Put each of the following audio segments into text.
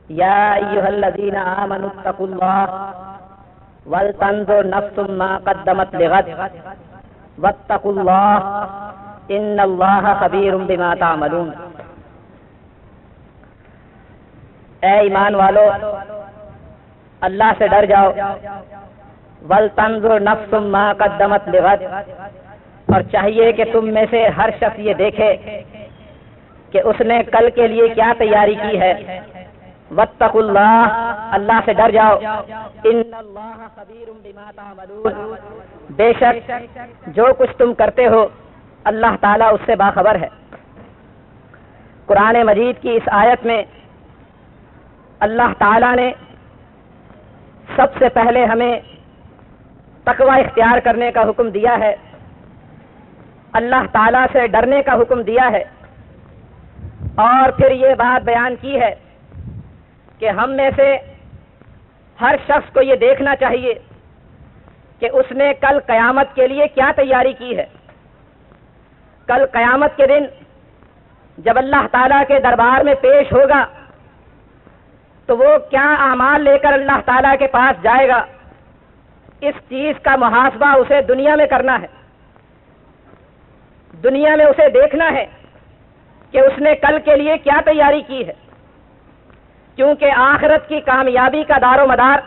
یا ایھا الذین آمنوا اتقوا اللہ ولتنظر نفس ما قدمت لغد واتقوا اللہ ان اللہ خبیر بما تعملون۔ اے ایمان والو، اللہ سے ڈر جاؤ۔ وَلْتَنْظُرْ نَفْسٌ مَا قَدَّمَتْ لِغَدٍ، اور چاہیے کہ تم میں سے ہر شخص یہ دیکھے کہ اس نے کل کے لیے کیا تیاری کی ہے۔ وَاتَّقُوا اللَّهَ، اللہ سے ڈر جاؤ۔ إِنَّ اللَّهَ خَبِيرٌ بِمَا تَعْمَلُونَ، بے شک جو کچھ تم کرتے ہو اللہ تعالیٰ اس سے باخبر ہے۔ قرآن مجید کی اس آیت میں اللہ تعالیٰ نے سب سے پہلے ہمیں تقوی اختیار کرنے کا حکم دیا ہے، اللہ تعالیٰ سے ڈرنے کا حکم دیا ہے، اور پھر یہ بات بیان کی ہے کہ ہم میں سے ہر شخص کو یہ دیکھنا چاہیے کہ اس نے کل قیامت کے لیے کیا تیاری کی ہے۔ کل قیامت کے دن جب اللہ تعالیٰ کے دربار میں پیش ہوگا تو وہ کیا اعمال لے کر اللہ تعالیٰ کے پاس جائے گا، اس چیز کا محاسبہ اسے دنیا میں کرنا ہے۔ دنیا میں اسے دیکھنا ہے کہ اس نے کل کے لیے کیا تیاری کی ہے، کیونکہ آخرت کی کامیابی کا دار و مدار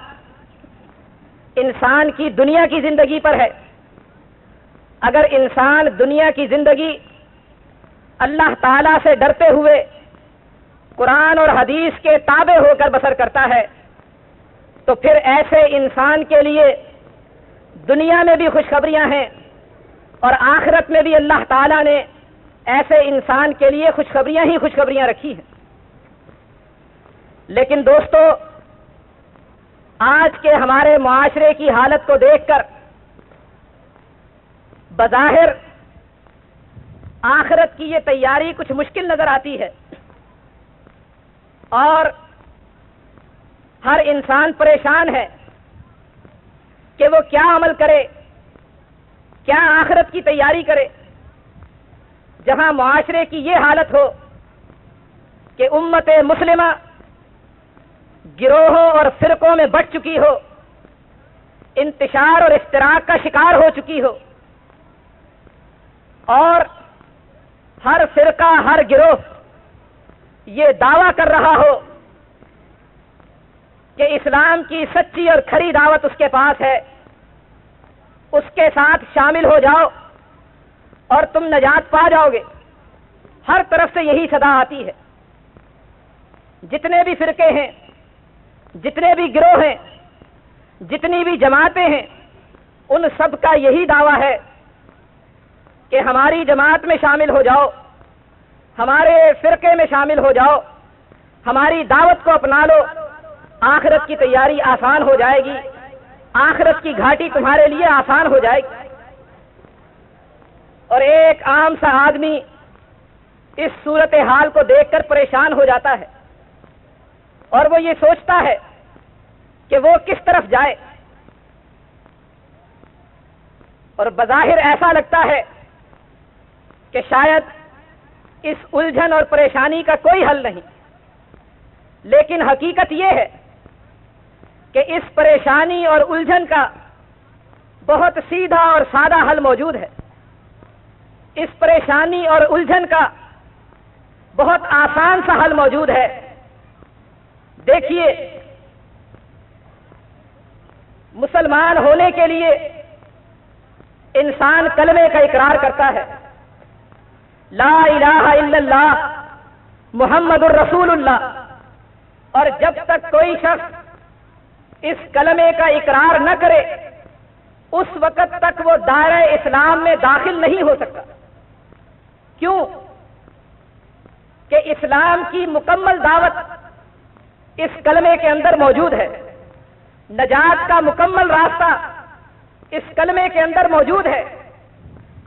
انسان کی دنیا کی زندگی پر ہے۔ اگر انسان دنیا کی زندگی اللہ تعالیٰ سے ڈرتے ہوئے قرآن اور حدیث کے تابع ہو کر بسر کرتا ہے تو پھر ایسے انسان کے لیے دنیا میں بھی خوشخبریاں ہیں اور آخرت میں بھی اللہ تعالیٰ نے ایسے انسان کے لیے خوشخبریاں ہی خوشخبریاں رکھی ہیں۔ لیکن دوستو، آج کے ہمارے معاشرے کی حالت کو دیکھ کر بظاہر آخرت کی یہ تیاری کچھ مشکل نظر آتی ہے، اور ہر انسان پریشان ہے کہ وہ کیا عمل کرے، کیا آخرت کی تیاری کرے، جہاں معاشرے کی یہ حالت ہو کہ امت مسلمہ گروہوں اور فرقوں میں بٹ چکی ہو، انتشار اور افتراق کا شکار ہو چکی ہو، اور ہر فرقہ، ہر گروہ یہ دعویٰ کر رہا ہو کہ اسلام کی سچی اور کھری دعوت اس کے پاس ہے، اس کے ساتھ شامل ہو جاؤ اور تم نجات پا جاؤ گے۔ ہر طرف سے یہی صدا آتی ہے۔ جتنے بھی فرقے ہیں، جتنے بھی گروہ ہیں، جتنی بھی جماعتیں ہیں، ان سب کا یہی دعویٰ ہے کہ ہماری جماعت میں شامل ہو جاؤ، ہمارے فرقے میں شامل ہو جاؤ، ہماری دعوت کو اپنا لو، آخرت کی تیاری آسان ہو جائے گی، آخرت کی گھاٹی تمہارے لیے آسان ہو جائے گی۔ اور ایک عام سا آدمی اس صورتحال کو دیکھ کر پریشان ہو جاتا ہے، اور وہ یہ سوچتا ہے کہ وہ کس طرف جائے، اور بظاہر ایسا لگتا ہے کہ شاید اس الجھن اور پریشانی کا کوئی حل نہیں، لیکن حقیقت یہ ہے کہ اس پریشانی اور الجھن کا بہت سیدھا اور سادہ حل موجود ہے۔ اس پریشانی اور الجھن کا بہت آسان سا حل موجود ہے۔ دیکھیے، مسلمان ہونے کے لیے انسان کلمے کا اقرار کرتا ہے، لا الہ الا اللہ محمد الرسول اللہ، اور جب تک کوئی شخص اس کلمے کا اقرار نہ کرے اس وقت تک وہ دائرہ اسلام میں داخل نہیں ہو سکتا۔ کیوں؟ کہ اسلام کی مکمل دعوت اس کلمے کے اندر موجود ہے، نجات کا مکمل راستہ اس کلمے کے اندر موجود ہے،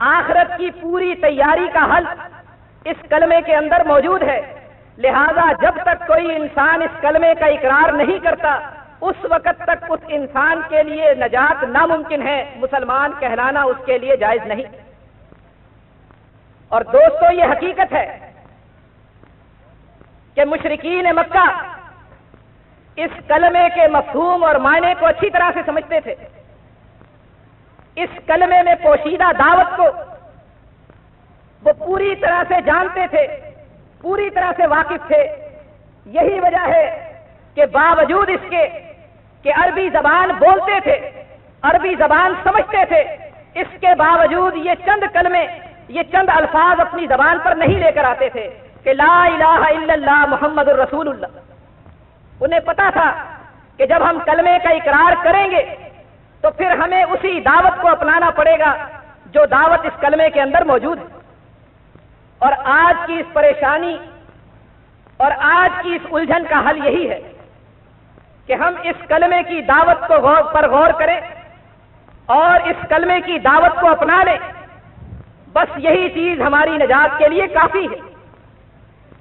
آخرت کی پوری تیاری کا حل اس کلمے کے اندر موجود ہے۔ لہذا جب تک کوئی انسان اس کلمے کا اقرار نہیں کرتا اس وقت تک اس انسان کے لیے نجات ناممکن ہے، مسلمان کہلانا اس کے لیے جائز نہیں۔ اور دوستو، یہ حقیقت ہے کہ مشرکین مکہ इस कलमे के मफहूम और मायने को अच्छी तरह से समझते थे। इस कलमे में पोशीदा दावत को वो पूरी तरह से जानते थे, पूरी तरह से वाकिफ थे। यही वजह है कि बावजूद इसके कि अरबी जबान बोलते थे, अरबी जबान समझते थे, इसके बावजूद ये चंद कलमे, ये चंद अल्फाज अपनी जबान पर नहीं लेकर आते थे कि ला इलाहा इल्लल्लाह मुहम्मदुर रसूलुल्लाह। उन्हें पता था कि जब हम कलमे का इकरार करेंगे तो फिर हमें उसी दावत को अपनाना पड़ेगा जो दावत इस कलमे के अंदर मौजूद है। और आज की इस परेशानी और आज की इस उलझन का हल यही है कि हम इस कलमे की दावत को गौर करें और इस कलमे की दावत को अपना लें। बस यही चीज हमारी निजात के लिए काफी है,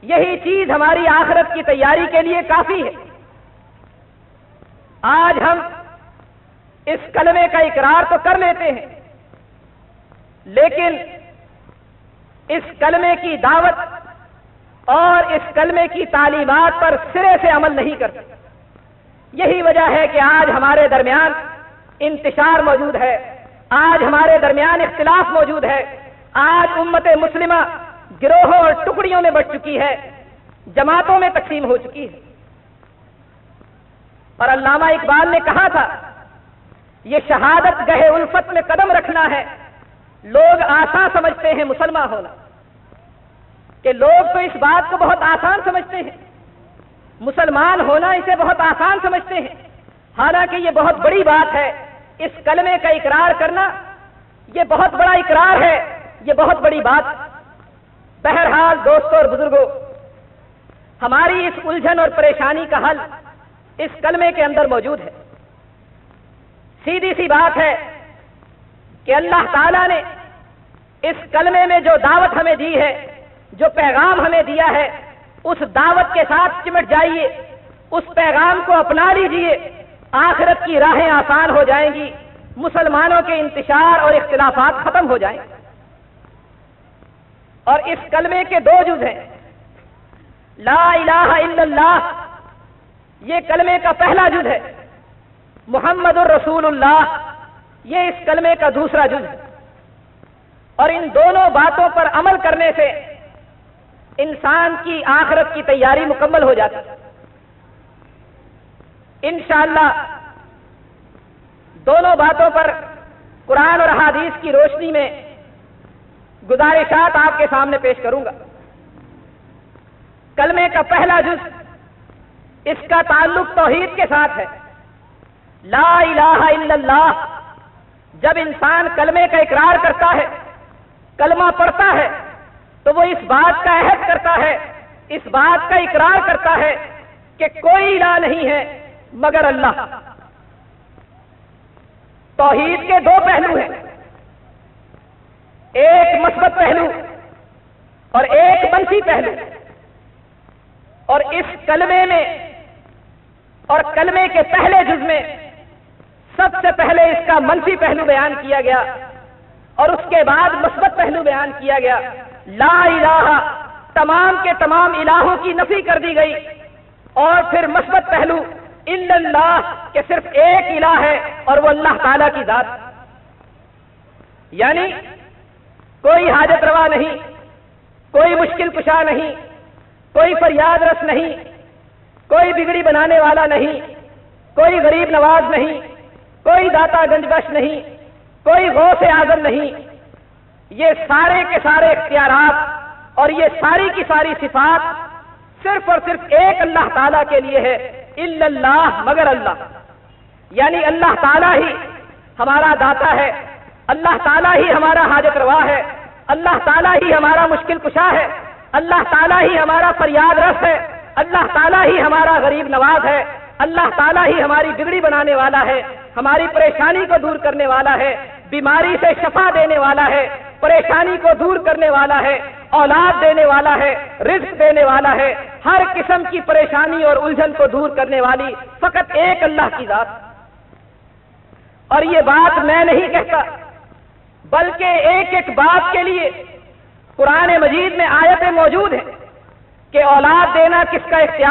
यही चीज हमारी आखिरत की तैयारी के लिए काफी है। आज हम इस कलमे का इकरार तो कर लेते हैं, लेकिन इस कलमे की दावत और इस कलमे की तालीमात पर सिरे से अमल नहीं करते। यही वजह है कि आज हमारे दरमियान इंतशार मौजूद है, आज हमारे दरमियान इख्तिलाफ मौजूद है। आज उम्मत मुस्लिमा गिरोहों और टुकड़ियों में बढ़ चुकी है, जमातों में तकसीम हो चुकी है। और अल्लामा इकबाल ने कहा था, ये शहादत गहे उल्फत में कदम रखना है। लोग आसान समझते हैं मुसलमान होना, कि लोग तो इस बात को बहुत आसान समझते हैं, मुसलमान होना इसे बहुत आसान समझते हैं। हालांकि ये बहुत बड़ी बात है। इस कलमे का इकरार करना ये बहुत बड़ा इकरार है, ये बहुत बड़ी बात। बहरहाल दोस्तों और बुजुर्गों, हमारी इस उलझन और परेशानी का हल इस कलमे के अंदर मौजूद है। सीधी सी बात है कि अल्लाह ताला ने इस कलमे में जो दावत हमें दी है, जो पैगाम हमें दिया है, उस दावत के साथ चिमट जाइए, उस पैगाम को अपना लीजिए। आखिरत की राहें आसान हो जाएंगी, मुसलमानों के इंतशार और इख्तिलाफात खत्म हो जाएंगे। और इस कलमे के दो जुज़ हैं। ला इलाहा इल्लल्लाह ये कलमे का पहला जुज़ है, मुहम्मदुर रसूलुल्लाह ये इस कलमे का दूसरा जुज़ है। और इन दोनों बातों पर अमल करने से इंसान की आखिरत की तैयारी मुकम्मल हो जाती है। इंशाअल्लाह दोनों बातों पर कुरान और हदीस की रोशनी में गुजारिशात आपके सामने पेश करूंगा। कलमे का पहला जुज़, इसका ताल्लुक तौहीद के साथ है। ला इलाहा इल्लल्लाह, जब इंसान कलमे का इकरार करता है, कलमा पढ़ता है, तो वो इस बात का अहद करता है, इस बात का इकरार करता है कि कोई इलाह नहीं है मगर अल्लाह। तौहीद के दो पहलू हैं, एक मस्बत पहलू और एक मनफी पहलू। और इस कलमे में और कलमे के पहले जुज़ में सबसे पहले इसका मनफी पहलू बयान किया गया और उसके बाद मस्बत पहलू बयान किया गया। ला इलाहा, तमाम के तमाम इलाहों की नफी कर दी गई। और फिर मस्बत पहलू इल्लल्लाह, के सिर्फ एक इलाह है और वो अल्लाह ताला की जात। यानी कोई हाजत रवा नहीं, कोई मुश्किल कुशा नहीं, कोई फरियाद रस नहीं, कोई बिगड़ी बनाने वाला नहीं, कोई गरीब नवाज नहीं, कोई दाता गंजबख्श नहीं, कोई गौसे आजम नहीं। ये सारे के सारे इख्तियारात और ये सारी की सारी सिफात सिर्फ और सिर्फ एक अल्लाह ताला के लिए है। इल्लल्लाह, मगर अल्लाह। यानी अल्लाह ताला ही हमारा दाता है, अल्लाह ताला ही हमारा हाजत रवा है, अल्लाह ताला ही हमारा मुश्किल कुशा है, अल्लाह ताला ही हमारा फरियाद रस है, अल्लाह ताला ही हमारा गरीब नवाज है, अल्लाह ताला ही हमारी बिगड़ी बनाने वाला है, हमारी परेशानी को दूर करने वाला है, बीमारी से शफा देने वाला है, परेशानी को दूर करने वाला है, औलाद देने वाला है, रिज्क देने वाला है। हर किस्म की परेशानी और उलझन को दूर करने वाली फकत एक अल्लाह की जात। और ये बात मैं नहीं कहता, बल्कि एक एक बात के लिए कुरान मजीद में आयतें मौजूद हैं कि औलाद देना किसका इख्तियार